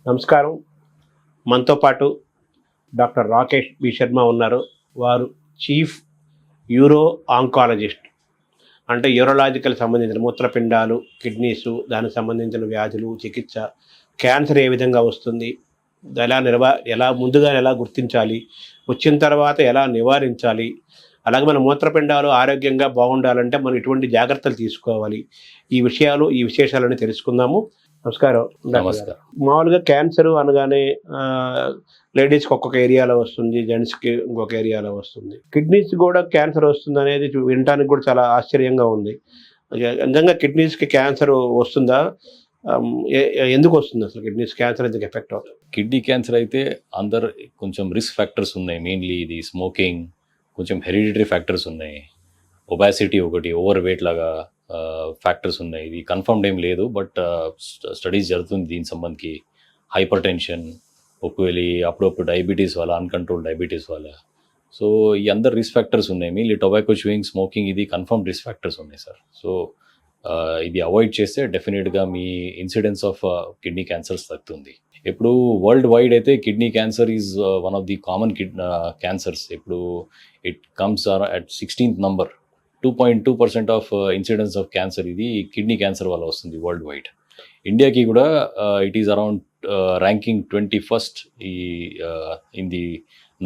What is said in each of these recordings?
నమస్కారం. మనతో పాటు డాక్టర్ రాకేష్ బి శర్మ ఉన్నారు. వారు చీఫ్ యూరో ఆంకాలజిస్ట్. అంటే యూరోలాజికల్ సంబంధించిన మూత్రపిండాలు, కిడ్నీసు, దానికి సంబంధించిన వ్యాధులు, చికిత్స, క్యాన్సర్ ఏ విధంగా వస్తుంది, ఎలా ముందుగా ఎలా గుర్తించాలి, వచ్చిన తర్వాత ఎలా నివారించాలి, అలాగే మన మూత్రపిండాలు ఆరోగ్యంగా బాగుండాలంటే మనం ఎటువంటి జాగ్రత్తలు తీసుకోవాలి, ఈ విశేషాలని తెలుసుకుందాము. నమస్కారం. నమస్కారం. మామూలుగా క్యాన్సర్ అనగానే లేడీస్కి ఒక్కొక్క ఏరియాలో వస్తుంది, జెంట్స్కి ఇంకొక ఏరియాలో వస్తుంది. కిడ్నీస్ కూడా క్యాన్సర్ వస్తుంది అనేది వినటానికి కూడా చాలా ఆశ్చర్యంగా ఉంది. నిజంగా కిడ్నీస్కి క్యాన్సర్ వస్తుందా? ఎందుకు వస్తుంది అసలు కిడ్నీస్ క్యాన్సర్ ఎందుకు ఎఫెక్ట్ అవుతుంది? కిడ్నీ క్యాన్సర్ అయితే అందరు కొంచెం రిస్క్ ఫ్యాక్టర్స్ ఉన్నాయి. మెయిన్లీ ఇది స్మోకింగ్, కొంచెం హెరిడిటరీ ఫ్యాక్టర్స్ ఉన్నాయి, ఒబాసిటీ ఒకటి, ఓవర్ వెయిట్ లాగా ఫ్యాక్టర్స్ ఉన్నాయి. ఇది కన్ఫర్మ్డ్ ఏం లేదు, బట్ స్టడీస్ జరుగుతుంది దీని సంబంధించి. హైపర్ టెన్షన్, ఒకవేళ అప్పుడప్పుడు డయాబెటీస్ వల్ల, అన్కంట్రోల్ డయాబెటీస్ వల్ల. సో ఈ అందరు రిస్క్ ఫ్యాక్టర్స్ ఉన్నాయి. మెయిన్లీ టొబాకో చూయింగ్, స్మోకింగ్, ఇది కన్ఫర్మ్ రిస్క్ ఫ్యాక్టర్స్ ఉన్నాయి సార్. సో ఇది అవాయిడ్ చేస్తే డెఫినెట్గా మీ ఇన్సిడెన్స్ ఆఫ్ కిడ్నీ క్యాన్సర్స్ తగ్గుతుంది. ఇప్పుడు వరల్డ్ వైడ్ అయితే kidney cancer is one of the common cancers. ఇప్పుడు it comes at 16th number. 2.2% of incidence of cancer ఇది కిడ్నీ క్యాన్సర్ వల్ల వస్తుంది వరల్డ్ వైడ్. ఇండియాకి కూడా it is around ranking 21st in the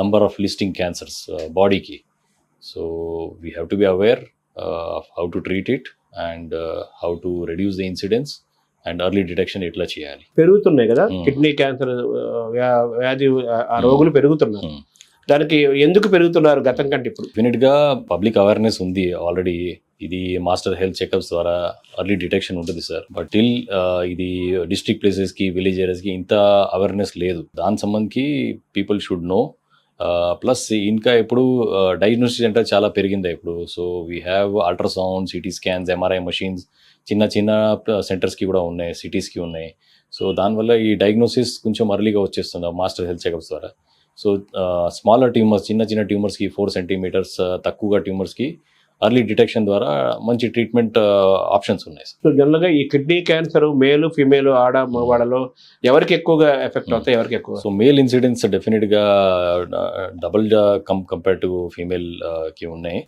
number of listing cancers బాడీకి. So we have to be aware of how to treat it and how to reduce the incidence and early detection ఎట్లా చేయాలి. పెరుగుతున్నాయి కదా kidney cancer వ్యాధి, ఆ రోగులు పెరుగుతున్నారు. దానికి ఎందుకు పెరుగుతున్నారు గతం కంటే ఇప్పుడు? డెఫినెట్గా పబ్లిక్ అవేర్నెస్ ఉంది ఆల్రెడీ. ఇది మాస్టర్ హెల్త్ చెకప్స్ ద్వారా ఎర్లీ డిటెక్షన్ ఉంటుంది సార్. బట్ టిల్ ఇది డిస్ట్రిక్ట్ ప్లేసెస్కి, విలేజ్ ఏరియాస్కి ఇంత అవేర్నెస్ లేదు. దాని సంబంధించి పీపుల్ షుడ్ నో. ప్లస్ ఇంకా ఇప్పుడు డయాగ్నోసిస్ సెంటర్ చాలా పెరిగింది ఇప్పుడు. So we have ultrasound, CT scans, MRI machines చిన్న చిన్న సెంటర్స్కి కూడా ఉన్నాయి, సిటీస్కి ఉన్నాయి. సో దానివల్ల ఈ డయాగ్నోసిస్ కొంచెం అర్లీగా వచ్చేస్తుంది మాస్టర్ హెల్త్ చెకప్స్ ద్వారా. సో స్మాలర్ ట్యూమర్స్, చిన్న చిన్న ట్యూమర్స్కి 4 centimeters తక్కువగా ట్యూమర్స్కి ఎర్లీ డిటెక్షన్ ద్వారా మంచి ట్రీట్మెంట్ ఆప్షన్స్ ఉన్నాయి. సో జనరల్గా ఈ కిడ్నీ క్యాన్సర్ మేలు, ఫీమేల్, ఆడ మగవాడలో ఎవరికి ఎక్కువగా ఎఫెక్ట్ అవుతాయి, ఎవరికి ఎక్కువ? సో మేల్ ఇన్సిడెన్స్ డెఫినెట్గా డబుల్ కంపేర్ టు ఫీమేల్కి ఉన్నాయి.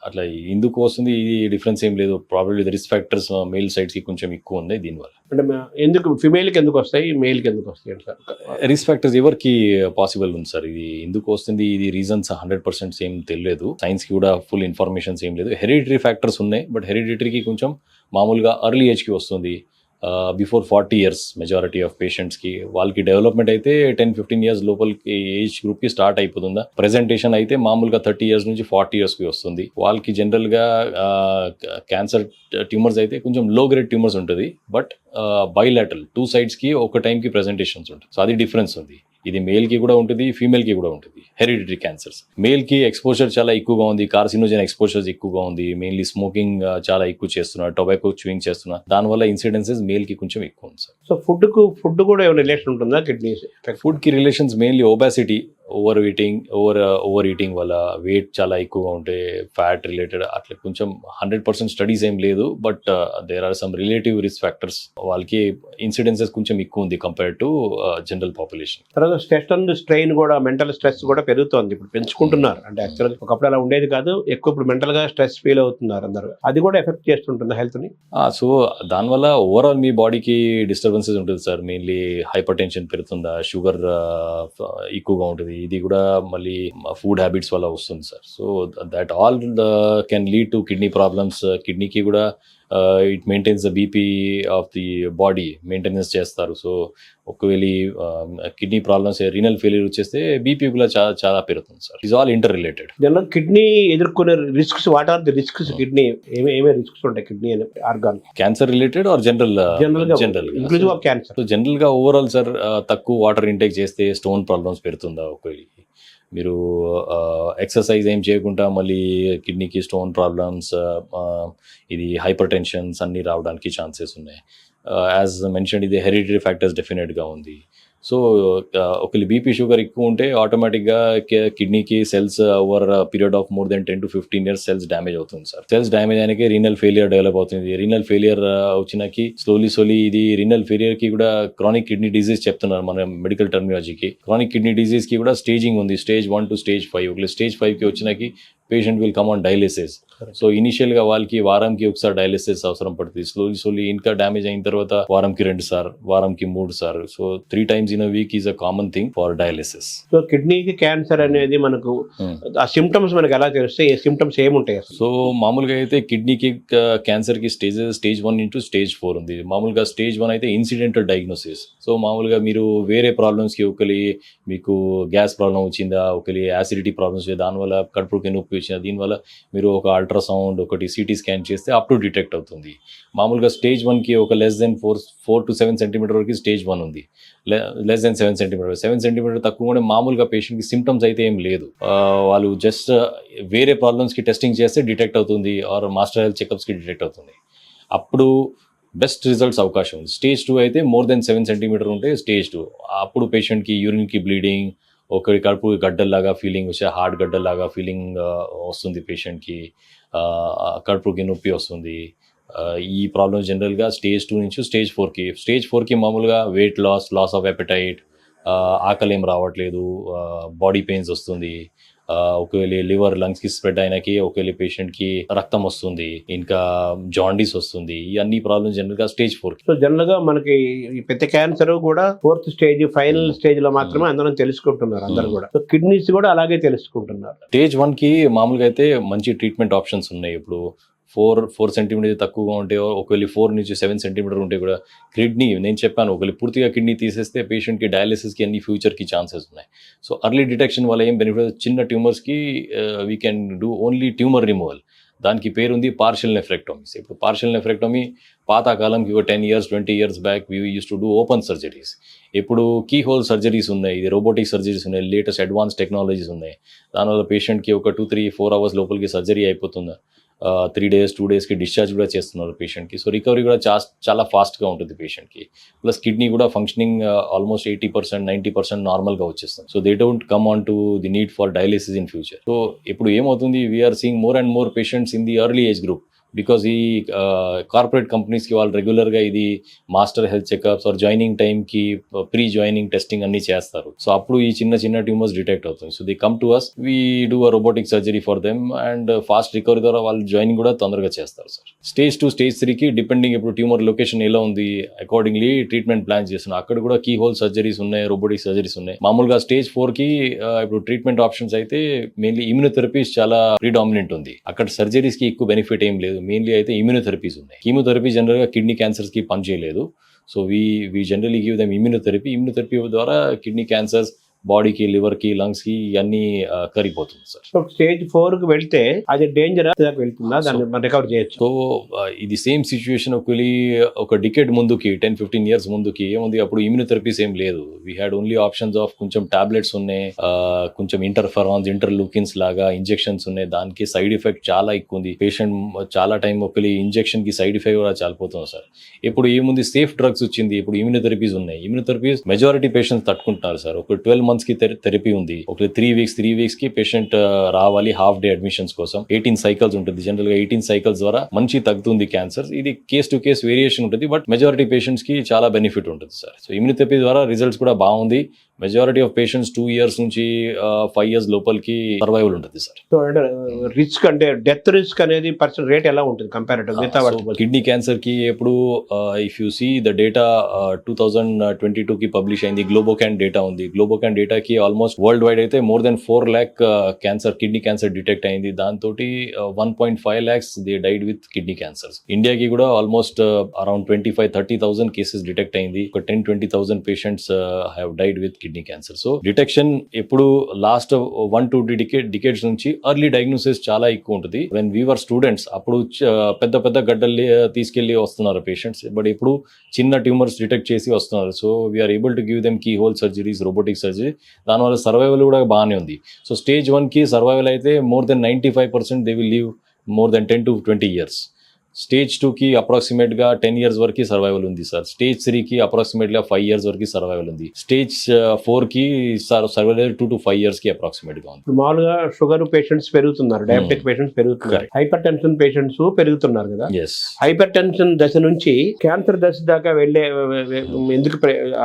అట్లా ఎందుకు వస్తుంది, ఇది డిఫరెన్స్ ఏం లేదు. Probably the risk factors male సైడ్స్కి కొంచెం ఎక్కువ ఉన్నాయి దీనివల్ల. అంటే ఎందుకు ఫిమేల్కి ఎందుకు వస్తాయి, మేల్కి ఎందుకు వస్తాయి సార్? రిస్క్ ఫ్యాక్టర్స్ ఎవరికి పాసిబుల్ ఉంది సార్. ఇది ఎందుకు వస్తుంది, ఇది రీజన్స్ 100% ఏం తెలియదు. సైన్స్కి కూడా ఫుల్ ఇన్ఫర్మేషన్స్ ఏం లేదు. హెరిడిటరీ ఫ్యాక్టర్స్ ఉన్నాయి, బట్ హెరిడిటరీకి కొంచెం మామూలుగా ఎర్లీ ఏజ్కి వస్తుంది. బిఫోర్ 40 years మెజారిటీ ఆఫ్ పేషెంట్స్కి. వాళ్ళకి డెవలప్మెంట్ అయితే 10-15 years లోపలికి ఏజ్ గ్రూప్కి స్టార్ట్ అయిపోతుందా. ప్రెజెంటేషన్ అయితే మామూలుగా 30 years నుంచి 40 yearsకి వస్తుంది. వాళ్ళకి జనరల్గా క్యాన్సర్ ట్యూమర్స్ అయితే కొంచెం లో గ్రేడ్ ట్యూమర్స్ ఉంటుంది, బట్ బైలాటరల్ 2 sidesకి ఒక టైంకి ప్రెజెంటేషన్స్ ఉంటుంది. సో అది డిఫరెన్స్ ఉంది. ఇది మేల్కి కూడా ఉంటుంది, ఫీమేల్కి కూడా ఉంటుంది. హెరిడిటరీ క్యాన్సర్స్ మేల్కి ఎక్స్పోజర్ చాలా ఎక్కువగా ఉంది, కార్సినోజన్ ఎక్స్పోజర్స్ ఎక్కువగా ఉంది. మెయిన్లీ స్మోకింగ్ చాలా ఎక్కువ చేస్తున్నారు, టొబాకో చూయింగ్ చేస్తున్నారు. దానివల్ల ఇన్సిడెన్సెస్ మేల్కి కొంచెం ఎక్కువ ఉంది సార్. సో ఫుడ్ కూడా ఏమైనా రిలేషన్ ఉంటుందా కిడ్నీస్? ఫుడ్కి relations mainly obesity, over eating వల్ల వెయిట్ చాలా ఎక్కువగా ఉంటే, ఫ్యాట్ రిలేటెడ్ అట్లా కొంచెం 100% స్టడీస్ ఏం లేదు, but there are some relative risk factors. వాళ్ళకి ఇన్సిడెన్సెస్ కొంచెం ఎక్కువ ఉంది కంపేర్ టు జనరల్ పాపులేషన్. తర్వాత స్ట్రెస్ అండ్ స్ట్రెయిన్ కూడా, మెంటల్ స్ట్రెస్ కూడా పెరుగుతోంది ఇప్పుడు, పెంచుకుంటున్నారు. అంటే యాక్చువల్గా ఒకప్పుడు అలా ఉండేది కాదు, ఎక్కువ ఇప్పుడు మెంటల్గా స్ట్రెస్ ఫీల్ అవుతున్నారు అందరూ. అది కూడా ఎఫెక్ట్ చేస్తుంటుంది హెల్త్ని. సో దానివల్ల ఓవరాల్ మీ బాడీకి డిస్టర్బెన్సెస్ ఉంటుంది సార్. మెయిన్లీ హైపర్ టెన్షన్ పెరుగుతుందా, షుగర్ ఎక్కువగా ఉంటుంది. ఇది కూడా మళ్ళీ ఫుడ్ హ్యాబిట్స్ వల్ల వస్తుంది sir. So that all can lead to kidney problems. కిడ్నీకి కూడా it maintains the BP of the body maintenance చేస్తారు. సో ఒకవేళ కిడ్నీ ప్రాబ్లమ్స్, రీనల్ ఫెయిల్యూర్ వచ్చేస్తే బీపీ కూడా చాలా పెరుగుతుంది sir. Is all interrelated. General kidney ఎదుర్కొనే risks, what are the risks? Kidney ఏమే రిస్క్స్ ఉంటాయి కిడ్నీ అనే organ? Cancer related or general inclusive of cancer? So general గా ఓవరాల్ సార్ తక్కువ వాటర్ ఇంటేక్ చేస్తే స్టోన్ ప్రాబ్లమ్స్ పెడుతుందా? ఒకవేళ మీరు ఎక్సర్సైజ్ ఏం చేయకుండా మళ్ళీ కిడ్నీకి స్టోన్ ప్రాబ్లమ్స్, ఇది హైపర్ టెన్షన్స్ అన్నీ రావడానికి ఛాన్సెస్ ఉన్నాయి. యాజ్ మెన్షన్ ఇది హెరిడిటరీ ఫ్యాక్టర్స్ డెఫినెట్గా ఉంది. సో ఒకవేళ బీపీ షుగర్ ఎక్కువ ఉంటే ఆటోమేటిక్గా కిడ్నీకి cells over period of more than 10 to 15 years cells damage అవుతుంది సార్. సెల్స్ డ్యామేజ్ అయినాకే రీనల్ ఫెయిలియర్ డెవలప్ అవుతుంది. రీనల్ ఫెయిలియర్ వచ్చినాకి స్లోలీ ఇది రీనల్ ఫెయిలియర్ కి కూడా క్రానిక్ కిడ్నీ డిజీజ్ చెప్తున్నారు మన మెడికల్ టర్మినాలజీకి. క్రానిక్ కిడ్నీ డిజీజ్ కి కూడా స్టేజింగ్ ఉంది, స్టేజ్ 1 to stage 5. ఒకవేళ స్టేజ్ 5 కి వచ్చినాకి patient will come on dialysis. So ఇనిషియల్గా వాళ్ళకి వారంకి ఒకసారి డయాలిసిస్ అవసరం పడుతుంది. స్లోలీ ఇంకా డ్యామేజ్ అయిన తర్వాత వారంకి 2 సార్లు, వారంకి 3 సార్లు. So 3 times in a week is a common thing for dialysis. So కిడ్నీకి క్యాన్సర్ అనేది మనకు ఆ సిమ్టమ్స్ మనకు ఎలా తెలుస్తాయి? సిమ్టమ్స్ ఏముంటాయి అసలు? సో మామూలుగా అయితే కిడ్నీకి క్యాన్సర్కి స్టేజ్ 1 into stage 4 ఉంది. మామూలుగా స్టేజ్ 1 అయితే ఇన్సిడెంటల్ డయాగ్నోసిస్. సో మామూలుగా మీరు వేరే ప్రాబ్లమ్స్కి ఒకరి మీకు గ్యాస్ ప్రాబ్లం వచ్చిందా, ఒకరి యాసిడిటీ ప్రాబ్లమ్స్ దానివల్ల కడుపుకి నొప్పి వచ్చిందా, దీనివల్ల మీరు ఒక అల్ట్రాసౌండ్ ఒకటి సిటీ స్కాన్ చేస్తే అప్ టు డిటెక్ట్ అవుతుంది. మామూలుగా స్టేజ్ 1కి ఒక less than 4 to 7 centimeter వరకు స్టేజ్ 1 ఉంది. less than 7 centimeter 7 centimeter తక్కువ కూడా మామూలుగా పేషెంట్కి సిమ్టమ్స్ అయితే ఏం లేదు. వాళ్ళు జస్ట్ వేరే ప్రాబ్లమ్స్కి టెస్టింగ్ చేస్తే డిటెక్ట్ అవుతుంది, ఆర్ మాస్టర్ హెల్త్ చెకప్స్కి డిటెక్ట్ అవుతుంది. అప్పుడు బెస్ట్ రిజల్ట్స్ అవకాశం ఉంది. స్టేజ్ 2 అయితే మోర్ దెన్ 7 centimeter ఉంటే స్టేజ్ 2. అప్పుడు పేషెంట్కి యూరిన్కి బ్లీడింగ్, ఒకరి కడుపు గడ్డల్లాగా ఫీలింగ్ వచ్చే, హార్ట్ గడ్డల్లాగా ఫీలింగ్ వస్తుంది పేషెంట్కి, కడుపుకి నొప్పి వస్తుంది. ఈ ప్రాబ్లమ్ జనరల్గా స్టేజ్ 2 నుంచి స్టేజ్ 4కి. స్టేజ్ 4కి మామూలుగా వెయిట్ లాస్ ఆఫ్ ఎపెటైట్, ఆకలి ఏం రావట్లేదు, బాడీ పెయిన్స్ వస్తుంది, ఒకవేళ లివర్ లంగ్స్కి స్ప్రెడ్ అయినాకి ఒకవేళ పేషెంట్కి రక్తం వస్తుంది, ఇంకా జాండీస్ వస్తుంది. ఈ అన్ని ప్రాబ్లమ్స్ జనరల్గా స్టేజ్ 4. సో జనరల్ గా మనకి ఈ పెద్ద క్యాన్సర్ కూడా 4th స్టేజ్ ఫైనల్ స్టేజ్ లో మాత్రమే అందరం తెలుసుకుంటున్నారు అందరు కూడా. సో కిడ్నీస్ కూడా అలాగే తెలుసుకుంటున్నారు. స్టేజ్ 1కి మామూలుగా అయితే మంచి ట్రీట్మెంట్ ఆప్షన్స్ ఉన్నాయి. ఇప్పుడు 4 centimeter తక్కువగా ఉంటే, ఒకవేళ 4 నుంచి 7 centimeter ఉంటే కూడా కిడ్నీ, నేను చెప్పాను ఒకవేళ పూర్తిగా కిడ్నీ తీసేస్తే పేషెంట్కి డయాలిసిస్కి అన్ని ఫ్యూచర్కి ఛాన్సెస్ ఉన్నాయి. సో అర్లీ డిటెక్షన్ వల్ల ఏం బెనిఫిట్, చిన్న ట్యూమర్స్కి we can do only tumour removal. దానికి పేరు ఉంది పార్షియల్ నెఫ్రెక్టమీస్. ఇప్పుడు పార్షియల్ నెఫ్రెక్టమీ పాతకాలంకి 10 years 20 years back we use to do open surgeries. ఇప్పుడు కీ హోల్ సర్జరీస్ ఉన్నాయి, ఇది రోబోటిక్ సర్జరీస్ ఉన్నాయి, లేటెస్ట్ అడ్వాన్స్ టెక్నాలజీస్ ఉన్నాయి. దానివల్ల పేషెంట్కి ఒక 2-3-4 hours లోపలికి సర్జరీ అయిపోతుంది. 3 days 2 daysకి డిశ్చార్జ్ కూడా చేస్తున్నారు పేషెంట్కి. సో రికవరీ కూడా చాలా ఫాస్ట్గా ఉంటుంది పేషెంట్కి. ప్లస్ కిడ్నీ కూడా ఫంక్షనింగ్ ఆల్మోస్ట్ 80% 90% నార్మల్గా వచ్చేస్తుంది. So they don't come on to the need for dialysis in future. So ఇప్పుడు ఏమవుతుంది, we are seeing more and more patients in the early age group. Because ఈ కార్పొరేట్ కంపెనీస్కి వాళ్ళు రెగ్యులర్గా ఇది master health checkups or joining టైంకి pre joining testing అన్ని చేస్తారు. సో అప్పుడు ఈ చిన్న ట్యూమర్స్ డిటెక్ట్ అవుతుంది. So they come to us, we do a robotic surgery for them and fast recovery ద్వారా వాళ్ళు జాయినింగ్ కూడా తొందరగా చేస్తారు సార్. స్టేజ్ 2 స్టేజ్ 3కి డిపెండింగ్ ఇప్పుడు ట్యూమర్ లొకేషన్ ఎలా ఉంది అకార్డింగ్లీ ట్రీట్మెంట్ ప్లాన్ చేస్తున్నాం. అక్కడ కూడా కీ హోల్ సర్జరీస్ ఉన్నాయి, రోబోటిక్ సర్జరీస్ ఉన్నాయి. మామూలుగా స్టేజ్ 4కి ఇప్పుడు ట్రీట్మెంట్ ఆప్షన్స్ అయితే మెయిన్లీ ఇమ్యూనోథెరపీస్ చాలా ప్రీడామినెంట్ ఉంది. అక్కడ సర్జరీస్కి ఎక్కువ బెనిఫిట్ ఏం లేదు. మెయిన్లీ అయితే ఇమ్యూనోథెరపీస్ ఉన్నాయి. కీమోథెరపీ జనరల్గా కిడ్నీ క్యాన్సర్స్కి పనిచేయలేదు. So we generally give them immunotherapy. Immunotherapy ద్వారా కిడ్నీ క్యాన్సర్స్ బాడీకి, లివర్కి, లంగ్స్కి ఇవన్నీ కరిగిపోతుంది సార్. సో స్టేజ్ 4కి వెళ్తే అది డేంజర్ వెళ్తుందా, దాన్ని రికవర్ చేయొచ్చు? సో ఇది సేమ్ సిచ్యువేషన్ ఒక డికేడ్ ముందుకి 10-15 years ముందుకి ఏముంది, అప్పుడు ఇమ్యూనోథెరపీస్ ఏం లేదు. We had only options of కొంచెం టాబ్లెట్స్ ఉన్నాయి, కొంచెం ఇంటర్ఫెరాన్స్, ఇంటర్లూకిన్స్ లాగా ఇంజెక్షన్స్ ఉన్నాయి. దానికి సైడ్ ఎఫెక్ట్ చాలా ఎక్కువ ఉంది. పేషెంట్ చాలా టైం ఇంజెక్షన్ కి సైడ్ ఎఫెక్ట్ కూడా చాలిపోతుంది సార్. ఇప్పుడు ఏముంది, సేఫ్ డ్రగ్స్ వచ్చింది. ఇప్పుడు ఇమ్యూనోథెరపీస్ ఉన్నాయి. ఇమ్యూనోథెరపీస్ మెజారిటీ పేషెంట్స్ తట్టుకుంటున్నారు సార్. ఒక 12 months కి థెరపీ ఉంది. ఒక 3 weeks కి పేషెంట్ రావాలి హాఫ్ డే అడ్మిషన్స్ కోసం. 18 cycles ఉంటుంది. జనరల్ గా 18 cycles ద్వారా మంచి తగ్గుతుంది క్యాన్సర్. ఇది కేస్ టు కేస్ వేరియేషన్ ఉంటుంది, బట్ మెజారిటీ పేషెంట్స్ కి చాలా బెనిఫిట్ ఉంటుంది సార్. సో ఇమ్యూనోథెరపీ ద్వారా రిజల్ట్స్ కూడా బాగుంది. మెజారిటీ ఆఫ్ పేషెంట్స్ 2 years నుంచి 5 years లోపలికి సర్వైవల్ ఉంటుంది సార్. సో అంటే రిస్క్ అంటే డెత్ రిస్క్ అనేది పర్సెంట్ రేట్ ఎలా ఉంటుంది కంపారిటివ్ మిగతా వాటికి? కిడ్నీ క్యాన్సర్ కి ఎప్పుడు if you see the data 2022కి పబ్లిష్ అయింది. గ్లోబోకాన్ డేటా ఉంది. గ్లోబోకాన్ డేటాకి ఆల్మోస్ట్ వరల్డ్ వైడ్ అయితే more than 4 lakh kidney cancer detect అయింది. దాంతో 1.5 lakhs they died with kidney cancers. ఇండియాకి కూడా ఆల్మోస్ట్ అరౌండ్ 25,000-30,000 కేసెస్ డిటెక్ట్ అయింది. ఒక 10,000-20,000 patients have died with kidney cancer. So detection ఎప్పుడు లాస్ట్ 1-2 డికేడ్స్ నుంచి ఎర్లీ డయాగ్నోసిస్ చాలా ఎక్కువ ఉంటుంది. వెన్ వీవర్ స్టూడెంట్స్ అప్పుడు పెద్ద గడ్డల్ని తీసుకెళ్లి వస్తున్నారు పేషెంట్స్, బట్ ఇప్పుడు చిన్న ట్యూమర్స్ డిటెక్ట్ చేసి వస్తున్నారు. So we are able to give them key whole surgeries, robotic surgery. దానివల్ల సర్వైవల్ కూడా బాగానే ఉంది. సో స్టేజ్ 1కి సర్వైవల్ అయితే more than 95% they will live more than 10 to 20 years. Stage 2కి అప్రాక్సిమేట్గా 10 years వరకు సర్వైవల్ ఉంది సార్. స్టేజ్ 3కి అప్రాక్సిమేట్గా 5 years వరకు సర్వైవల్ ఉంది. స్టేజ్ 4కి సర్వైవల్ 2 to 5 yearsకి అప్రాక్సిమేట్గా ఉంది. మామూలుగా షుగర్ పేషెంట్స్ పెరుగుతున్నారు, డయాబెటిక్ పేషెంట్స్ పెరుగుతున్నారు, హైపర్ టెన్షన్ పేషెంట్స్ పెరుగుతున్నారు కదా. ఎస్. హైపర్ టెన్షన్ దశ నుంచి క్యాన్సర్ దశ దాకా ఎందుకు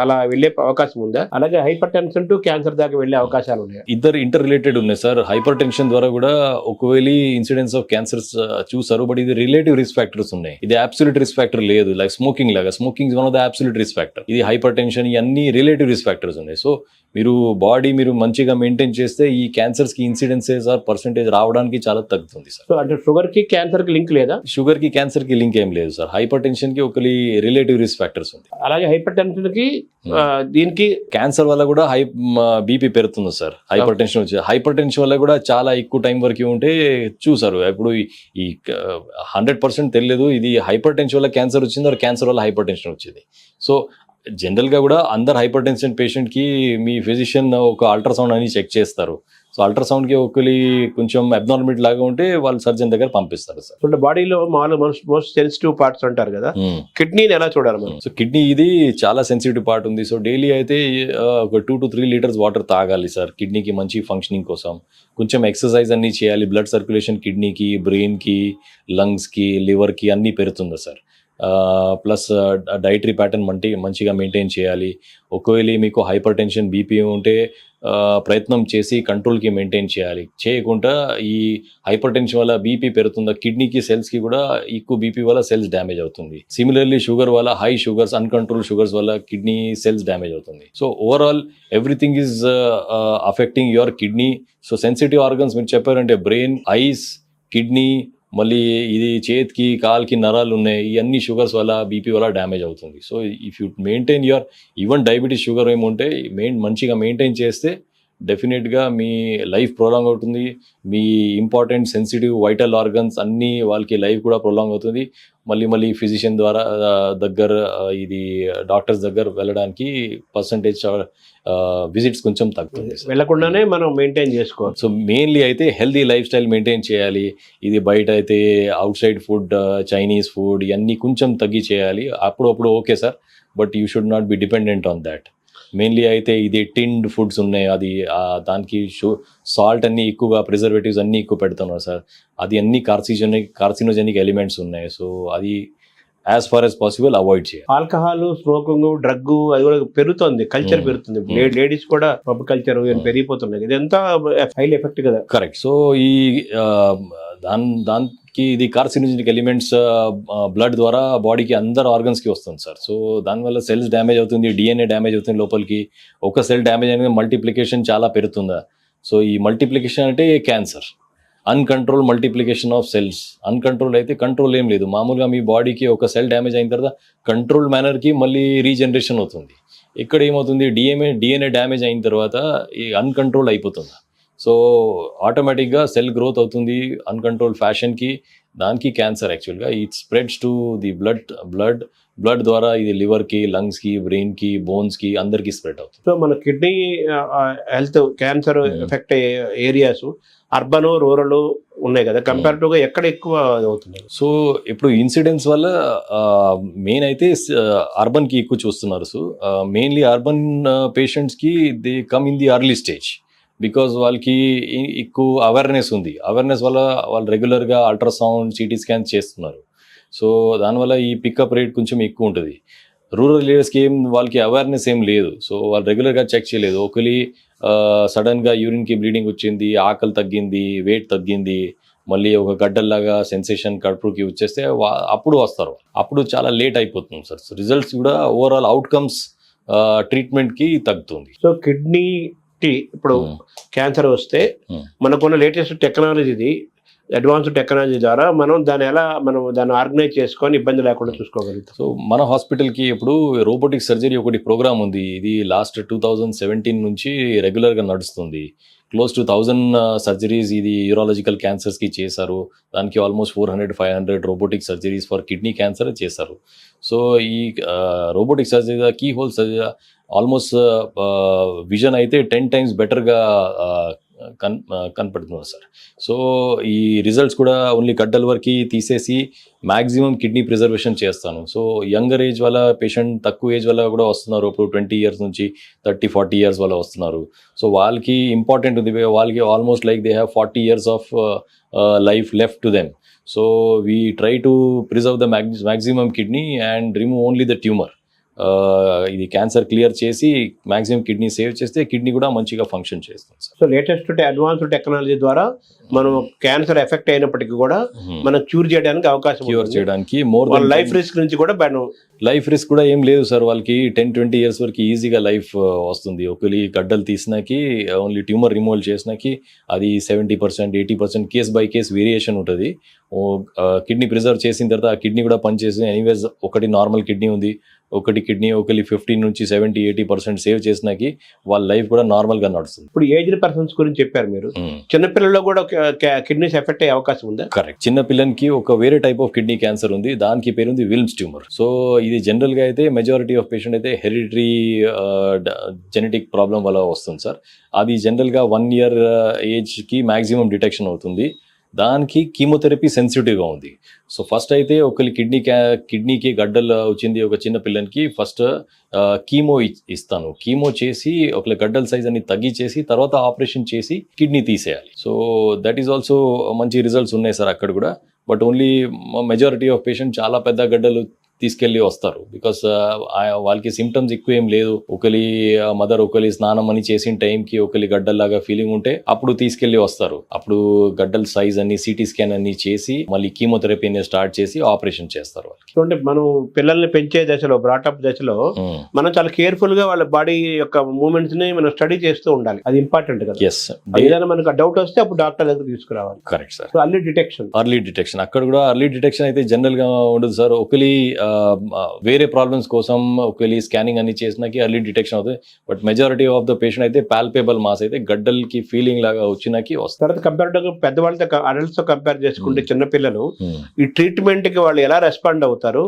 అలా వెళ్ళే అవకాశం ఉందా? అలాగే హైపర్ టెన్షన్ టు క్యాన్సర్ దాకా వెళ్ళే అవకాశాలు ఉన్నాయా? ఇద్దరు ఇంటర్ రిలేటెడ్ ఉన్నాయి సార్. హైపర్ టెన్షన్ ద్వారా కూడా ఒకవేళ ఇన్సిడెన్స్ ఆఫ్ క్యాన్సర్స్ చూసారు, బట్ ఇది రిలేటివ్ రిస్క్ ఫ్యాక్టర్స్ ఉన్నాయి. ఇది అబ్సల్యూట్ రిస్క్ ఫ్యాక్టర్ లేదు. లైక్ స్మోకింగ్ లాగా, smoking is one of the absolute risk factor. ఇది హైపర్ టెన్షన్ ఇవన్నీ రిలేటివ్ రిస్క్ ఫ్యాక్టర్స్ ఉన్నాయి. సో మీరు బాడీ మంచిగా మెయింటైన్ చేస్తే ఈ క్యాన్సర్స్ కి ఇన్సిడెన్సెస్ ఆర్ పర్సెంటేజ్ రావడానికి చాలా తగ్గుతుంది సార్. సో అంటే షుగర్ కి క్యాన్సర్ కి లింక్ లేదా? షుగర్ కి క్యాన్సర్ కి లింక్ ఏం లేదు సార్. హైపర్ టెన్షన్ కి ఒక రిలేటివ్ రిస్క్ ఫ్యాక్టర్స్ ఉంది. అలాగే హైపర్ టెన్షన్ కి దీనికి క్యాన్సర్ వల్ల కూడా బీపీ పెరుగుతుంది సార్. హైపర్ టెన్షన్ వచ్చి హైపర్ టెన్షన్ వల్ల కూడా చాలా ఎక్కువ టైం వరకు ఉంటే చూసారు. ఇప్పుడు ఈ 100% తెలియదు ఇది హైపర్ టెన్షన్ వల్ల క్యాన్సర్ వచ్చింది ఆర్ క్యాన్సర్ వల్ల హైపర్ టెన్షన్ వచ్చింది. సో జనరల్గా కూడా అందరు హైపర్ టెన్షన్ పేషెంట్కి మీ ఫిజిషియన్ ఒక అల్ట్రాసౌండ్ అని చెక్ చేస్తారు. సో అల్ట్రాసౌండ్కి ఒకరి కొంచెం అబ్నార్మల్ లాగా ఉంటే వాళ్ళు సర్జన్ దగ్గర పంపిస్తారు సార్. అంటే బాడీలో మామూలు మోస్ట్ సెన్సిటివ్ పార్ట్స్ అంటారు కదా, కిడ్నీని ఎలా చూడాలి మనం? సో కిడ్నీ ఇది చాలా సెన్సిటివ్ పార్ట్ ఉంది. సో డైలీ అయితే ఒక 2 to 3 liters వాటర్ తాగాలి సార్ కిడ్నీకి మంచి ఫంక్షనింగ్ కోసం. కొంచెం ఎక్సర్సైజ్ అన్ని చేయాలి. బ్లడ్ సర్క్యులేషన్ కిడ్నీకి, బ్రెయిన్కి, లంగ్స్కి, లివర్కి అన్నీ పెరుగుతుంది సార్. ప్లస్ డైటరీ ప్యాటర్న్ మంచిగా మెయింటైన్ చేయాలి. ఒకవేళ మీకు హైపర్ టెన్షన్ బీపీ ఉంటే ప్రయత్నం చేసి కంట్రోల్కి మెయింటైన్ చేయాలి. చేయకుండా ఈ హైపర్ టెన్షన్ వల్ల బీపీ పెరుగుతుంది, కిడ్నీకి సెల్స్కి కూడా ఎక్కువ బీపీ వల్ల సెల్స్ డ్యామేజ్ అవుతుంది. సిమిలర్లీ షుగర్ వల్ల హై షుగర్స్, అన్కంట్రోల్ షుగర్స్ వల్ల కిడ్నీ సెల్స్ డ్యామేజ్ అవుతుంది. So overall everything is affecting your kidney. So sensitive organs మీరు చెప్పారంటే బ్రెయిన్, ఐస్, కిడ్నీ, మళ్ళీ ఇది చేతికి, కాల్కి నరాలు ఉన్నాయి. ఇవన్నీ షుగర్స్ వల్ల బీపీ వల్ల డ్యామేజ్ అవుతుంది. So if you maintain your even diabetes sugar ఏముంటే మంచిగా మెయింటైన్ చేస్తే డెఫినెట్గా మీ లైఫ్ ప్రొలాంగ్ అవుతుంది. మీ ఇంపార్టెంట్ సెన్సిటివ్ వైటల్ ఆర్గన్స్ అన్నీ వాళ్ళకి లైఫ్ కూడా ప్రొలాంగ్ అవుతుంది. మళ్ళీ ఫిజిషియన్ ద్వారా ఇది డాక్టర్స్ దగ్గర వెళ్ళడానికి పర్సంటేజ్ విజిట్స్ కొంచెం తగ్గుతుంది. వెళ్ళకుండానే మనం మెయింటైన్ చేసుకోవాలి. సో మెయిన్లీ అయితే హెల్దీ లైఫ్ స్టైల్ మెయింటైన్ చేయాలి. ఇది బయట అయితే out side food, Chinese food ఇవన్నీ కొంచెం తగ్గి చేయాలి. అప్పుడప్పుడు okay sir, but you should not be dependent on that. Mainly అయితే ఇది టిన్డ్ ఫుడ్స్ ఉన్నాయి, అది దానికి సాల్ట్ అన్నీ ఎక్కువగా, ప్రిజర్వేటివ్స్ అన్నీ ఎక్కువ పెడుతున్నారు సార్. అది అన్ని కార్సినోజెనిక్ ఎలిమెంట్స్ ఉన్నాయి. సో అది as far as possible avoid చేయాలి. ఆల్కహాల్, స్మోకింగ్, డ్రగ్ అది కూడా పెరుగుతుంది, కల్చర్ పెరుగుతుంది. లేడీస్ కూడా పబ్ కల్చర్ పెరిగిపోతున్నాయి. ఇదంతా హైలీ ఎఫెక్ట్ కదా. కరెక్ట్. సో ఈ దానికి ఇది కార్సినోజెనిక్ ఎలిమెంట్స్ బ్లడ్ ద్వారా బాడీకి అందరు ఆర్గన్స్కి వస్తుంది సార్. సో దానివల్ల సెల్స్ డ్యామేజ్ అవుతుంది, డిఎన్ఏ డ్యామేజ్ అవుతుంది లోపలికి. ఒక సెల్ డ్యామేజ్ అనేది మల్టిప్లికేషన్ చాలా పెరుగుతుందా. సో ఈ మల్టిప్లికేషన్ అంటే cancer. Uncontrol multiplication of cells. Uncontrol అయితే కంట్రోల్ ఏం లేదు. మామూలుగా మీ బాడీకి ఒక సెల్ డ్యామేజ్ అయిన తర్వాత కంట్రోల్ మేనర్కి మళ్ళీ రీజనరేషన్ అవుతుంది. ఇక్కడ ఏమవుతుంది, డిఎన్ఏ డ్యామేజ్ అయిన తర్వాత ఈ అన్కంట్రోల్ అయిపోతుంది. సో ఆటోమేటిక్గా సెల్ గ్రోత్ అవుతుంది అన్కంట్రోల్ ఫ్యాషన్కి. దానికి క్యాన్సర్ యాక్చువల్గా it spreads to the blood ద్వారా ఇది లివర్కి, లంగ్స్కి, బ్రెయిన్కి, బోన్స్కి అందరికీ స్ప్రెడ్ అవుతుంది. సో మన కిడ్నీ హెల్త్ క్యాన్సర్ ఎఫెక్ట్ అయ్యే ఏరియాస్ అర్బన్, రూరల్ ఉన్నాయి కదా, కంపారిటివ్గా ఎక్కడ ఎక్కువ అవుతుంది? సో ఇప్పుడు ఇన్సిడెంట్స్ వల్ల మెయిన్ అయితే అర్బన్కి ఎక్కువ చూస్తున్నారు. సో మెయిన్లీ అర్బన్ పేషెంట్స్కి they come in the early stage because వాళ్ళకి ఎక్కువ అవేర్నెస్ ఉంది. అవేర్నెస్ వల్ల వాళ్ళు రెగ్యులర్గా అల్ట్రాసౌండ్, సిటీ స్కాన్ చేస్తున్నారు. సో దానివల్ల ఈ పికప్ రేట్ కొంచెం ఎక్కువ ఉంటుంది. రూరల్ ఏరియాస్కి వాళ్ళకి అవేర్నెస్ ఏం లేదు. సో వాళ్ళు రెగ్యులర్గా చెక్ చేయలేదు. ఒకరి సడన్గా యూరిన్కి బ్లీడింగ్ వచ్చింది, ఆకలి తగ్గింది, వెయిట్ తగ్గింది, మళ్ళీ ఒక గడ్డల్లాగా సెన్సేషన్ కడుపుకి వచ్చేస్తే అప్పుడు వస్తారు. అప్పుడు చాలా లేట్ అయిపోతుంది సార్. సో రిజల్ట్స్ కూడా ఓవరాల్ అవుట్కమ్స్ ట్రీట్మెంట్కి తగ్గుతుంది. సో కిడ్నీ ఇప్పుడు క్యాన్సర్ వస్తే మనకున్న లేటెస్ట్ టెక్నాలజీది, అడ్వాన్స్డ్ టెక్నాలజీ ద్వారా మనం దాన్ని ఆర్గనైజ్ చేసుకొని ఇబ్బంది లేకుండా చూసుకోగలుగుతాం. సో మన హాస్పిటల్కి ఇప్పుడు రోబోటిక్ సర్జరీ ఒకటి ప్రోగ్రామ్ ఉంది. ఇది లాస్ట్ 2017 నుంచి రెగ్యులర్గా నడుస్తుంది. క్లోజ్ టు 1000 సర్జరీస్ ఇది యూరాలజికల్ క్యాన్సర్స్కి చేశారు. దానికి almost 400-500 robotic surgeries for kidney cancer చేశారు. సో ఈ robotic surgery, key hole surgery almost vision అయితే 10 times బెటర్గా కనపడుతున్నారు సార్. సో ఈ రిజల్ట్స్ కూడా ఓన్లీ గడ్డల వరకు తీసేసి మ్యాక్సిమం కిడ్నీ ప్రిజర్వేషన్ చేస్తాను. సో యంగర్ ఏజ్ వల్ల పేషెంట్ తక్కువ ఏజ్ వల్ల కూడా వస్తున్నారు. ఇప్పుడు 20 years నుంచి 30-40 years వల్ల వస్తున్నారు. సో వాళ్ళకి ఇంపార్టెంట్ ఉంది, వాళ్ళకి almost like they have 40 years of life left to them. So we try to preserve the maximum kidney and remove only the tumour. ఇది క్యాన్సర్ క్లియర్ చేసి మ్యాక్సిమం కిడ్నీ సేవ్ చేస్తే kidney కూడా మంచిగా function చేస్తుంది sir. So latest advanced technology ద్వారా మనం cancer effect అయినప్పటికీ కూడా మనం క్యూర్ చేయడానికి అవకాశం క్యూర్ చేయడానికి మోర్ లైఫ్ రిస్క్ నుంచి కూడా లైఫ్ రిస్క్ కూడా ఏం లేదు సార్. వాళ్ళకి 10-20 years వరకు ఈజీగా లైఫ్ వస్తుంది. ఒకరి గడ్డలు తీసినాకి ఓన్లీ ట్యూమర్ రిమూవల్ చేసినాకి అది 70%, 80% కేస్ బై కేస్ వేరియేషన్ ఉంటుంది. కిడ్నీ ప్రిజర్వ్ చేసిన తర్వాత ఆ కిడ్నీ కూడా పనిచేస్తుంది. ఎనీవేస్ ఒకటి నార్మల్ కిడ్నీ ఉంది, ఒకటి 15 నుంచి 70-80% సేవ్ చేసినాకి వాళ్ళ లైఫ్ కూడా నార్మల్గా నడుస్తుంది. ఇప్పుడు ఏజ్డ్ పర్సన్స్ గురించి చెప్పారు మీరు, చిన్నపిల్లల్లో కూడా కిడ్నీస్ ఎఫెక్ట్ అయ్యే అవకాశం ఉందా? కరెక్ట్. చిన్న పిల్లలకి ఒక వేరే టైప్ ఆఫ్ కిడ్నీ క్యాన్సర్ ఉంది, దానికి పేరు ఉంది విల్మ్స్ ట్యూమర్. సో ఇది జనరల్ గా అయితే మెజారిటీ ఆఫ్ పేషెంట్ అయితే హెరిడిటరీ జెనెటిక్ ప్రాబ్లం వల్ల వస్తుంది సార్. అది జనరల్ గా 1 year ఏజ్ కి మాక్సిమం డిటెక్షన్ అవుతుంది. దానికి కీమోథెరపీ సెన్సిటివ్గా ఉంది. సో ఫస్ట్ అయితే ఒకరి కిడ్నీకి గడ్డలు వచ్చింది ఒక చిన్న పిల్లలకి, ఫస్ట్ కీమో ఇస్తాను. కీమో చేసి ఒకరి గడ్డల సైజ్ అని తగ్గించేసి తర్వాత ఆపరేషన్ చేసి కిడ్నీ తీసేయాలి. సో దట్ ఈస్ ఆల్సో మంచి రిజల్ట్స్ ఉన్నాయి సార్ అక్కడ కూడా. But only majority of patient చాలా పెద్ద గడ్డలు తీసుకెళ్ళి వస్తారు. బికాస్ వాళ్ళకి సిమ్టమ్స్ ఎక్కువ ఏం లేదు. ఒకరి మదర్ ఒకరి స్నానం అని చేసిన టైంకి ఒకరి గడ్డల్లాగా ఫీలింగ్ ఉంటే అప్పుడు తీసుకెళ్ళి వస్తారు. అప్పుడు గడ్డల సైజ్ అని సిటీ స్కాన్ అన్ని చేసి మళ్ళీ కీమోథెరపీని స్టార్ట్ చేసి ఆపరేషన్ చేస్తారు వాళ్ళకి. చూడండి, మనం పిల్లల్ని పెంచే దశలో, బ్రాటప్ దశలో మనం చాలా కేర్ఫుల్ గా వాళ్ళ బాడీ యొక్క మూవ్మెంట్స్ ని మనం స్టడీ చేస్తూ ఉండాలి. అది ఇంపార్టెంట్ కదా. ఎస్, ఏదైనా మనకు డౌట్ వస్తే అప్పుడు డాక్టర్ దగ్గర తీసుకురావాలి. Correct sir. అర్లీ డిటెక్షన్ అక్కడ కూడా అర్లీ డిటెక్షన్ అయితే జనరల్ గా ఉండదు సార్. ఒకరి వేరే ప్రాబ్లమ్స్ కోసం ఒకవేళ స్కానింగ్ అన్ని చేసినాకి అర్లీ డిటెక్షన్ అవుతుంది. But majority of the patient అయితే పాల్పేబుల్ మాస్ అయితే గడ్డలకి ఫీలింగ్ లాగా వచ్చినాకి వస్తారు. తర్వాత కంపేరిటివ్ పెద్దవాళ్ళతో అడల్ట్స్ తో కంపేర్ చేసుకుంటే చిన్నపిల్లలు ఈ ట్రీట్మెంట్ కి వాళ్ళు ఎలా రెస్పాండ్ అవుతారు,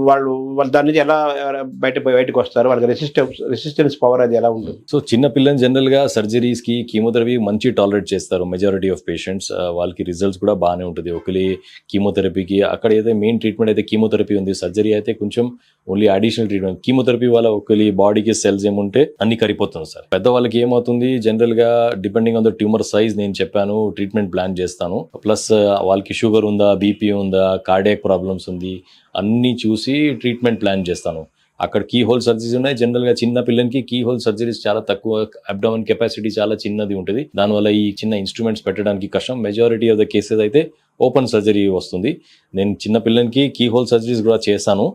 వాళ్ళు దాని నుంచి ఎలా బయటకు వస్తారు, వాళ్ళకి రెసిస్టెన్స్ పవర్ అది ఎలా ఉంటుంది? సో చిన్న పిల్లలు జనరల్ గా సర్జరీస్ కి కీమోథెరపీ మంచి టాలరేట్ చేస్తారు మెజారిటీ ఆఫ్ పేషెంట్స్. వాళ్ళకి రిజల్ట్స్ కూడా బాగానే ఉంటుంది. ఒకరి కీమోథెరపీకి అక్కడ అయితే మెయిన్ ట్రీట్మెంట్ అయితే కీమోథెరపీ ఉంది. సర్జరీ అయితే కొంచెం ఓన్లీ అడిషనల్ ట్రీట్మెంట్. కీమోథెరపీ వల్ల ఒకరి బాడీకి సెల్స్ ఏముంటే అన్ని కరిపోతుంది సార్. పెద్దవాళ్ళకి ఏమవుతుంది, జనరల్ గా depending on the tumour size నేను చెప్పాను ట్రీట్మెంట్ ప్లాన్ చేస్తాను. ప్లస్ వాళ్ళకి షుగర్ ఉందా, బీపీ ఉందా, కార్డియాక్ ప్రాబ్లమ్స్ ఉంది అన్ని చూసి ట్రీట్మెంట్ ప్లాన్ చేస్తాను. అక్కడ కీ హోల్ సర్జరీస్ ఉన్నాయి. జనరల్ గా చిన్న పిల్లలకి కీ హోల్ సర్జరీస్ చాలా తక్కువ, అబ్డామన్ కెపాసిటీ చాలా చిన్నది ఉంటుంది. దానివల్ల ఈ చిన్న ఇన్స్ట్రుమెంట్స్ పెట్టడానికి కష్టం. మెజారిటీ ఆఫ్ ద కేసెస్ అయితే ఓపెన్ సర్జరీ వస్తుంది. నేను చిన్న పిల్లలకి కీ హోల్ సర్జరీస్ కూడా చేశాను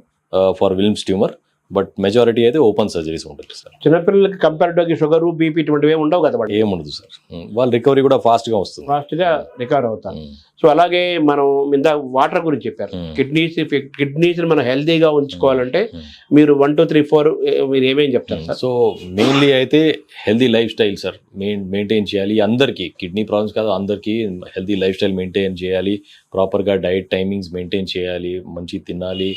for Wilms tumour. But majority అయితే ఓపెన్ సర్జరీస్ ఉంటుంది సార్. చిన్నపిల్లలకి కంపారిటివ్గా షుగర్, బీపీ ఇటువంటివి ఉండవు కదా? ఏముండదు సార్. వాళ్ళ రికవరీ కూడా ఫాస్ట్ గా వస్తుంది, ఫాస్ట్ గా రికవర్ అవుతారు. సో అలాగే మనం ఇంత వాటర్ గురించి చెప్పారు. కిడ్నీస్ మనం హెల్తీగా ఉంచుకోవాలంటే మీరు 1, 2, 3, 4 మీరు ఏమేమి చెప్తారు సార్? సో మెయిన్లీ అయితే healthy life style sir maintain చేయాలి. అందరికీ కిడ్నీ ప్రాబ్లమ్స్ కాదు, అందరికీ హెల్దీ లైఫ్ స్టైల్ మెయింటైన్ చేయాలి. ప్రాపర్గా డైట్ టైమింగ్స్ మెయింటైన్ చేయాలి, మంచి తినాలి,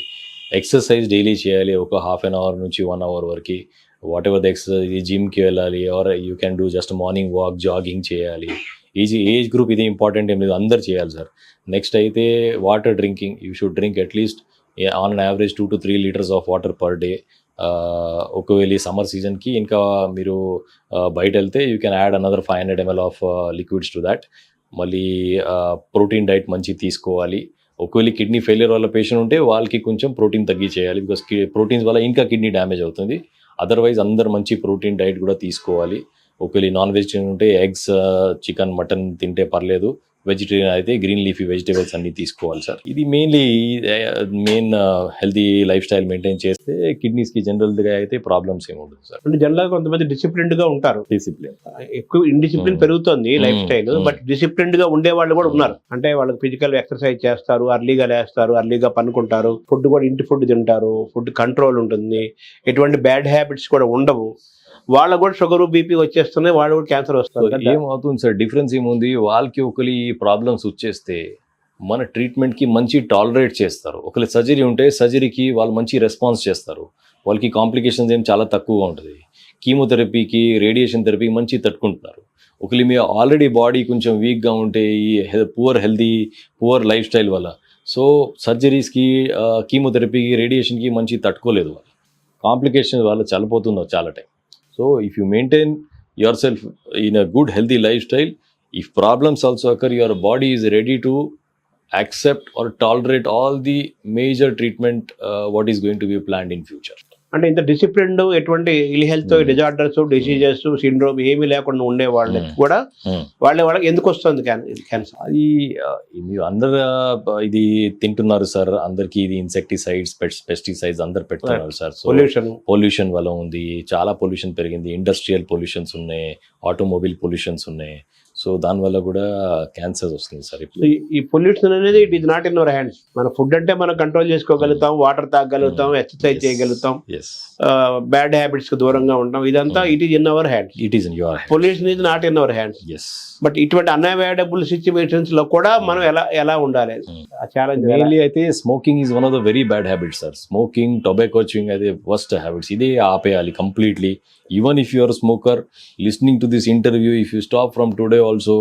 ఎక్సర్సైజ్ డైలీ చేయాలి. ఒక ½ an hour నుంచి 1 hour వరకు వాట్ ఎవర్ ద ఎక్సర్సైజ్, జిమ్కి వెళ్ళాలి, or you can do just morning walk, jogging చేయాలి. ఏజ్ గ్రూప్ ఇది ఇంపార్టెంట్ ఏం లేదు, అందరు చేయాలి సార్. నెక్స్ట్ అయితే water drinking, you should drink at least on an average 2 to 3 liters of water per day. ఒకవేళ సమ్మర్ సీజన్కి ఇంకా మీరు బయట వెళ్తే you can add another 500 ml of liquids to that. మళ్ళీ ప్రోటీన్ డైట్ మంచి తీసుకోవాలి. ఒకవేళ కిడ్నీ ఫెయిలియర్ వల్ల పేషెంట్ ఉంటే వాళ్ళకి కొంచెం ప్రోటీన్ తగ్గి చేయాలి. బికాస్ ప్రోటీన్స్ వల్ల ఇంకా కిడ్నీ డ్యామేజ్ అవుతుంది. అదర్వైజ్ అందరు మంచి ప్రోటీన్ డైట్ కూడా తీసుకోవాలి. ఒకవేళ నాన్ వెజిటేరియన్ ఉంటే ఎగ్స్, చికెన్, మటన్ తింటే పర్లేదు. వెజిటేరియన్ అయితే గ్రీన్ లీఫీ వెజిటేబుల్స్ అన్ని తీసుకోవాలి సార్. ఇది main healthy life style maintain చేస్తే కిడ్నీస్ కి జనరల్గా అయితే ప్రాబ్లమ్స్ ఏమి ఉండదు సార్. అంటే జనరల్ కొంతమంది డిసిప్లిన్డ్ గా ఉంటారు. ఎక్కువ ఇండిసిప్లిన్ పెరుగుతుంది లైఫ్ స్టైల్, బట్ డిసిప్లిన్డ్ గా ఉండే వాళ్ళు కూడా ఉన్నారు. అంటే వాళ్ళకి ఫిజికల్ ఎక్సర్సైజ్ చేస్తారు, అర్లీగా లేస్తారు, అర్లీగా పనుకుంటారు, ఫుడ్ కూడా ఇంటి ఫుడ్ తింటారు, ఫుడ్ కంట్రోల్ ఉంటుంది, ఎటువంటి బ్యాడ్ హ్యాబిట్స్ కూడా ఉండవు. వాళ్ళకు కూడా షుగర్, బీపీ వచ్చేస్తున్నాయి, వాళ్ళు కూడా క్యాన్సర్ వస్తుంది. ఏమవుతుంది సార్, డిఫరెన్స్ ఏముంది, వాళ్ళకి ఒకరి ప్రాబ్లమ్స్ వచ్చేస్తే మన ట్రీట్మెంట్కి మంచి టాలరేట్ చేస్తారు. ఒకరి సర్జరీ ఉంటే సర్జరీకి వాళ్ళు మంచి రెస్పాన్స్ చేస్తారు, వాళ్ళకి కాంప్లికేషన్స్ ఏం చాలా తక్కువగా ఉంటుంది. కీమోథెరపీకి, రేడియేషన్ థెరపీకి మంచి తట్టుకుంటున్నారు. ఒకవేళ మీ ఆల్రెడీ బాడీ కొంచెం వీక్గా ఉంటే ఈ పువర్ లైఫ్ స్టైల్ వల్ల సో సర్జరీస్కి, కీమోథెరపీకి, రేడియేషన్కి మంచి తట్టుకోలేదు వాళ్ళు. కాంప్లికేషన్స్ వల్ల చనిపోతున్నారు చాలా time. So if you maintain your self in a good healthy life style, if problems also occur, your body is ready to accept or tolerate all the major treatment what is going to be planned in future. అంటే ఇంత disciplined, ఎటువంటి ill health disorders, diseases, syndrome ఏమీ లేకుండా ఉండే వాళ్ళకి కూడా వాళ్ళకి ఎందుకు వస్తుంది క్యాన్సర్? అది మీరు అందరు ఇది తింటున్నారు సార్, అందరికి ఇది ఇన్సెక్టిసైడ్స్, పెస్టిసైడ్స్ అందరు పెడుతున్నారు సార్. సో పొల్యూషన్ వల్ల ఉంది, చాలా పొల్యూషన్ పెరిగింది, ఇండస్ట్రియల్ పొల్యూషన్స్ ఉన్నాయి, ఆటోమొబైల్ పొల్యూషన్స్ ఉన్నాయి. సో దానివల్ల కూడా క్యాన్సర్ వస్తుంది సార్. ఈ పొల్యూషన్ అనేది it is not in our hands. మన ఫుడ్ అంటే మనం కంట్రోల్ చేసుకోగలుగుతాం, వాటర్ తాగలుగుతాం, ఎక్సర్సైజ్ చేయగలుగుతాం, బ్యాడ్ హ్యాబిట్స్ కి దూరంగా ఉంటాం. ఇదంతా it is in our hands. It is in your hands. Pollution is not in our hands. But ఇటువంటి అన్అవాయిడబుల్ సిచ్యువేషన్స్ లో కూడా మనం ఎలా ఉండాలి? ఛాలెంజ్ మెయిన్లీ అయితే smoking is one of the very bad habits sir. Smoking, tobacco chewing అయితే worst habits. ఇదే ఆపేయాలి completely. Even if you are a smoker, listening to this interview, if you stop from today also,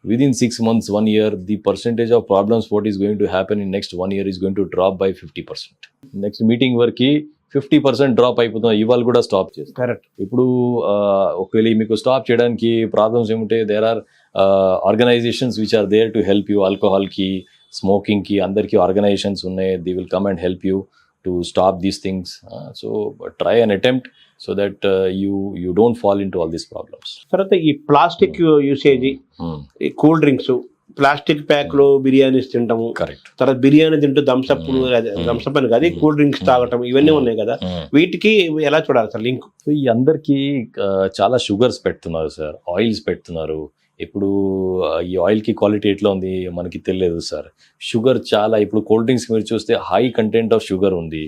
within 6 months, 1 year, the percentage of problems what is going to happen in next 1 year is going to drop by 50%. Next meeting వరకు 50% drop అయిపోతుంది. ఇవాళ కూడా stop చేస్తాం. Correct. ఇప్పుడు ఒకవేళ మీకు stop చేయడానికి problems ఏముంటే, there are organisations which are there to help you. ఆల్కహాల్కి, స్మోకింగ్కి అందరికీ ఆర్గనైజేషన్స్ ఉన్నాయి. They will come and help you to stop these things. So try and attempt so that you don't fall into all these problems. తర్వాత ఈ plastic usage, ఈ cool drinks, plastic ప్యాక్లో biryanis తింటాము. Correct. తర్వాత బిర్యానీ తింటూ థమ్స్అప్ అని కాదు, cool drinks తాగటం, ఇవన్నీ ఉన్నాయి కదా, వీటికి ఎలా చూడాలి సార్ లింక్? సో ఈ అందరికీ చాలా షుగర్స్ పెడుతున్నారు సార్, ఆయిల్స్ పెడుతున్నారు. ఇప్పుడు ఈ ఆయిల్కి క్వాలిటీ ఎట్లా ఉంది మనకి తెలియదు సార్. షుగర్ చాలా, ఇప్పుడు కోల్డ్ డ్రింక్స్ మీరు చూస్తే హై కంటెంట్ ఆఫ్ షుగర్ ఉంది.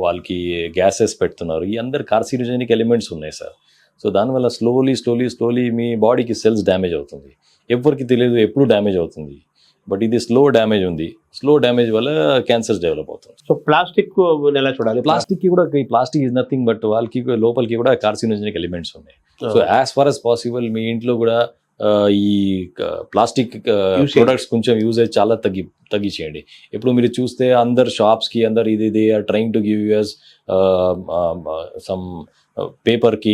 వాళ్ళకి గ్యాసెస్ పెడుతున్నారు. ఈ అందరు కార్సినోజెనిక్ ఎలిమెంట్స్ ఉన్నాయి సార్. సో దానివల్ల స్లోలీ మీ బాడీకి సెల్స్ డ్యామేజ్ అవుతుంది. ఎవరికి తెలియదు ఎప్పుడు డ్యామేజ్ అవుతుంది, బట్ ఇది స్లో డ్యామేజ్ ఉంది. స్లో డ్యామేజ్ వల్ల క్యాన్సర్స్ డెవలప్ అవుతుంది. సో ప్లాస్టిక్ ఎలా చూడాలి? ప్లాస్టిక్ కూడా, ప్లాస్టిక్ ఈజ్ నథింగ్ బట్ వాళ్ళకి లోపలికి కూడా కార్సినోజెనిక్ ఎలిమెంట్స్ ఉన్నాయి. So as far as possible మీ ఇంట్లో కూడా ఈ ప్లాస్టిక్ ప్రొడక్ట్స్ కొంచెం యూజేజ్ చాలా తగ్గించేయండి. ఇప్పుడు మీరు చూస్తే అందరు షాప్స్కి అందరు ఇది are trying to give use some పేపర్కి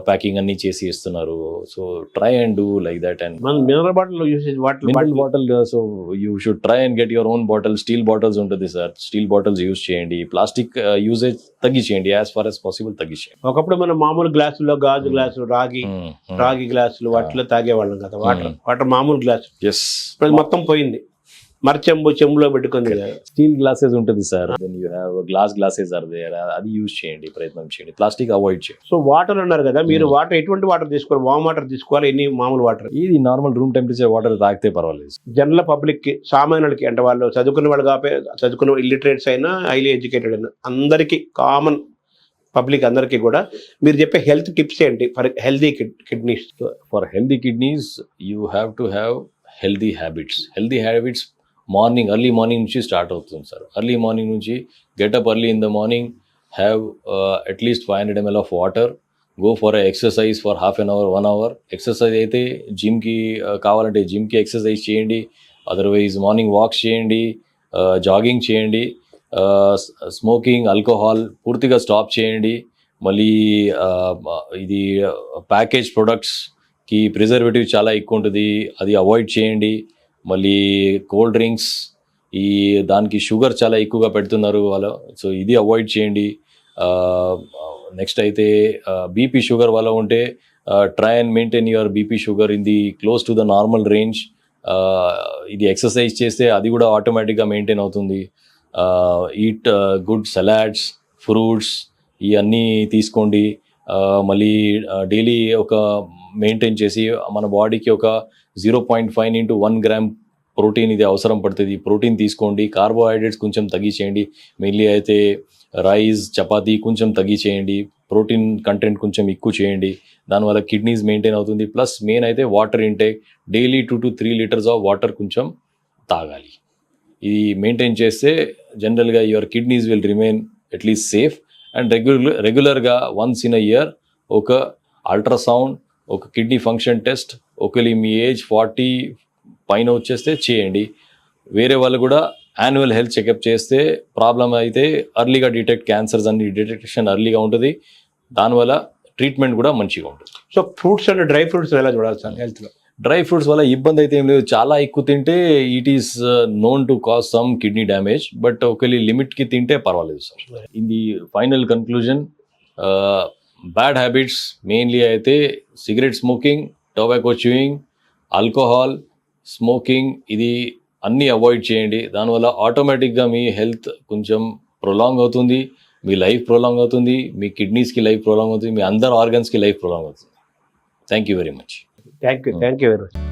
ప్యాకింగ్ అన్ని చేసి ఇస్తున్నారు. So try and do like that. And mineral bottle usage, mineral bottle, so you should try and get your own bottle. Steel bottles ఉంటుంది సార్, స్టీల్ బాటిల్స్ యూజ్ చేయండి. Plastic usage తగ్గించేయండి, as far as possible తగ్గించేయండి. ఒకప్పుడు మనం మామూలు గ్లాసుల్లో, గాజు గ్లాసులు, రాగి గ్లాసులు వాటిలో తాగేవాళ్ళం కదా, వాటర్ మామూలు గ్లాసు. ఇప్పుడు మొత్తం పోయింది, చెంబులో పెట్టుకుంది. స్టీల్ గ్లాసెస్ ఉంటుంది sir, then you have glasses are there, అది యూజ్ చేయండి, ప్రయత్నం చేయండి. ప్లాస్టిక్ అవాయిడ్ చేయండి. సో వాటర్ అన్నారు కదా మీరు, వాటర్ ఎటువంటి వాటర్ తీసుకోవాలి? వామ్ వాటర్ తీసుకోవాలి, ఎన్ని మామూలు వాటర్? ఇది నార్మల్ రూమ్ టెంపరేచర్ వాటర్ తాగితే పర్వాలేదు. జనరల్ పబ్లిక్ కి, సామాన్యులకి, అంటే వాళ్ళు చదువుకునే వాళ్ళు చదువుకున్న ఇల్లిటరేట్స్ అయినా, హైలీ ఎడ్యుకేటెడ్ అయినా, అందరికీ, కామన్ పబ్లిక్ అందరికీ కూడా మీరు చెప్పే హెల్త్ టిప్స్ ఏంటి for healthy kidneys? For healthy kidneys you have to have healthy habits. Early morning నుంచి స్టార్ట్ అవుతుంది సార్. ఎర్లీ మార్నింగ్ నుంచి get up early in the morning, have at least 500 ml of water, go for exercise for half an hour, 1 hour. Exercise అయితే జిమ్కి కావాలంటే జిమ్కి exercise చేయండి, otherwise morning walks చేయండి, jogging చేయండి. స్మోకింగ్, ఆల్కహాల్ పూర్తిగా స్టాప్ చేయండి. మళ్ళీ ఇది ప్యాకేజ్ ప్రొడక్ట్స్కి ప్రిజర్వేటివ్ చాలా ఎక్కువ ఉంటుంది, అది అవాయిడ్ చేయండి. మళ్ళీ కోల్డ్ డ్రింక్స్, దానికి షుగర్ చాలా ఎక్కువగా పెడుతున్నారు వాళ్ళు, సో ఇది అవాయిడ్ చేయండి. నెక్స్ట్ అయితే బీపీ షుగర్ వల్ల ఉంటే try and maintain your BP sugar in the close to the normal range. ఇది ఎక్సర్సైజ్ చేస్తే అది కూడా ఆటోమేటిక్గా మెయింటైన్ అవుతుంది. ఈట్ గుడ్ సలాడ్స్, ఫ్రూట్స్, ఇవన్నీ తీసుకోండి. మళ్ళీ డైలీ ఒక మెయింటైన్ చేసి మన బాడీకి ఒక 0.5 into 1 gram ప్రోటీన్ ఇది అవసరం పడుతుంది. ప్రోటీన్ తీసుకోండి. కార్బోహైడ్రేట్స్ కొంచెం తగ్గించేయండి. మెయిన్లీ అయితే రైస్, చపాతీ కొంచెం తగ్గించేయండి. ప్రోటీన్ కంటెంట్ కొంచెం ఎక్కువ చేయండి, దానివల్ల కిడ్నీస్ మెయింటైన్ అవుతుంది. ప్లస్ మెయిన్ అయితే water intake, daily 2 to 3 liters of water కొంచెం తాగాలి. ఇది మెయింటైన్ చేస్తే జనరల్గా your kidneys will remain at least safe and రెగ్యులర్గా వన్స్ ఇన్ అ ఇయర్ ఒక అల్ట్రాసౌండ్, ఒక కిడ్నీ ఫంక్షన్ టెస్ట్, ఒకవేళ మీ ఏజ్ 40 పైన వచ్చేస్తే చేయండి. వేరే వాళ్ళు కూడా యాన్యువల్ హెల్త్ చెకప్ చేస్తే ప్రాబ్లం అయితే ఎర్లీగా డిటెక్ట్, క్యాన్సర్స్ అన్ని డిటెక్షన్ ఎర్లీగా ఉంటుంది, దానివల్ల ట్రీట్మెంట్ కూడా మంచిగా ఉంటుంది. So fruits and dry fruits ఎలా చూడాలి సార్ హెల్త్లో? డ్రై ఫ్రూట్స్ వల్ల ఇబ్బంది అయితే ఏం లేదు, చాలా ఎక్కువ తింటే it is known to cause some kidney damage, but ఒకవేళ లిమిట్కి తింటే పర్వాలేదు sir. In the final conclusion, bad habits mainly అయితే cigarette smoking, tobacco chewing, alcohol, smoking, ఇది అన్నీ అవాయిడ్ చేయండి. దానివల్ల ఆటోమేటిక్గా మీ హెల్త్ కొంచెం ప్రొలాంగ్ అవుతుంది, మీ లైఫ్ ప్రొలాంగ్ అవుతుంది, మీ కిడ్నీస్కి లైఫ్ ప్రొలాంగ్ అవుతుంది, మీ అందర్ ఆర్గన్స్కి లైఫ్ ప్రొలాంగ్ అవుతుంది. Thank you very much. Thank you very much.